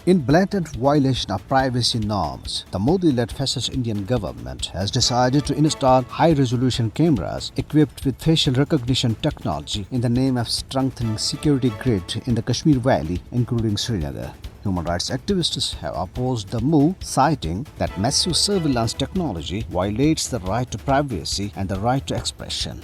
In blatant violation of privacy norms, the Modi-led fascist Indian government has decided to install high-resolution cameras equipped with facial recognition technology in the name of strengthening security grid in the Kashmir Valley, including Srinagar. Human rights activists have opposed the move, citing that massive surveillance technology violates the right to privacy and the right to expression.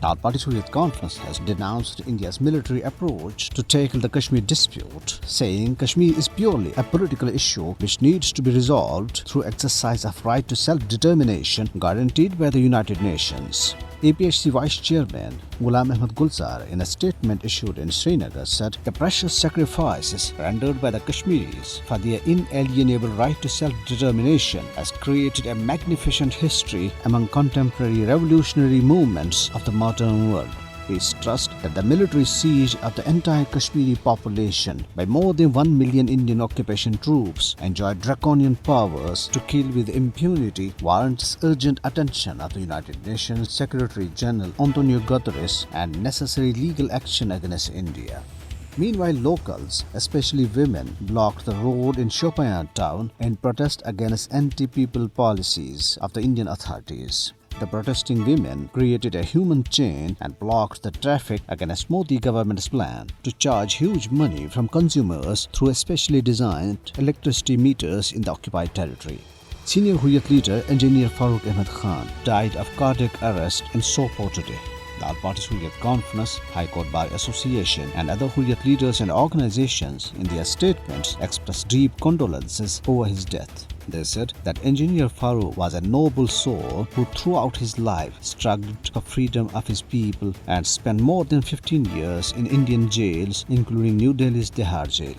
Third-party Hurriyat conference has denounced India's military approach to tackle the Kashmir dispute, saying Kashmir is purely a political issue which needs to be resolved through exercise of right to self-determination guaranteed by the United Nations. APHC Vice Chairman Ghulam Ahmad Gulzar, in a statement issued in Srinagar, said the precious sacrifices rendered by the Kashmiris for their inalienable right to self-determination has created a magnificent history among contemporary revolutionary movements of the modern world. He stressed that the military siege of the entire Kashmiri population by more than 1 million Indian occupation troops enjoyed draconian powers to kill with impunity warrants urgent attention of the United Nations Secretary General Antonio Guterres and necessary legal action against India. Meanwhile, locals, especially women, blocked the road in Shopian town in protest against anti-people policies of the Indian authorities. The protesting women created a human chain and blocked the traffic against Modi government's plan to charge huge money from consumers through a specially designed electricity meters in the occupied territory. Senior Hurriyat leader Engineer Farooq Ahmed Khan died of cardiac arrest in Sopore today. The All-Party Hurriyat Conference, High Court Bar Association and other Hurriyat leaders and organizations in their statements expressed deep condolences over his death. They said that Engineer Farooq was a noble soul who throughout his life struggled for freedom of his people and spent more than 15 years in Indian jails, including New Delhi's Tihar jail.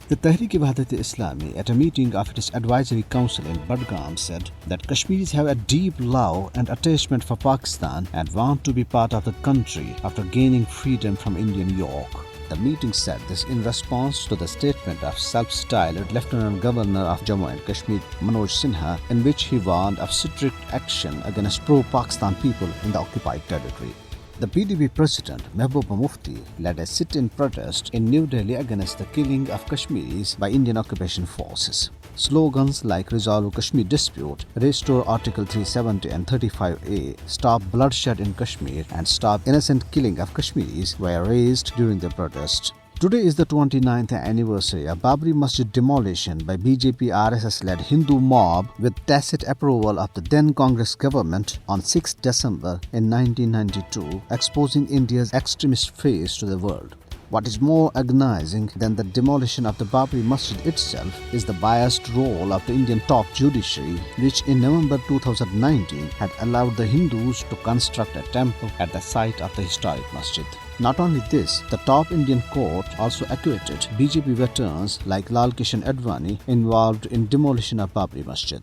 The Tehreek-e-Wahdat-e-Islami, at a meeting of its advisory council in Budgam, said that Kashmiris have a deep love and attachment for Pakistan and want to be part of the country after gaining freedom from Indian yoke. The meeting said this in response to the statement of self-styled Lieutenant Governor of Jammu and Kashmir Manoj Sinha, in which he warned of strict action against pro-Pakistan people in the occupied territory. The PDP president Mehbooba Mufti led a sit-in protest in New Delhi against the killing of Kashmiris by Indian occupation forces. Slogans like Resolve Kashmir Dispute, Restore Article 370 and 35A, Stop Bloodshed in Kashmir and Stop Innocent Killing of Kashmiris were raised during the protest. Today is the 29th anniversary of Babri Masjid demolition by BJP RSS-led Hindu mob with tacit approval of the then Congress government on 6 December in 1992, exposing India's extremist face to the world. What is more agonizing than the demolition of the Babri Masjid itself is the biased role of the Indian top judiciary, which in November 2019 had allowed the Hindus to construct a temple at the site of the historic masjid. Not only this, the top Indian court also acquitted BJP veterans like Lal Kishan Advani involved in demolition of Babri Masjid.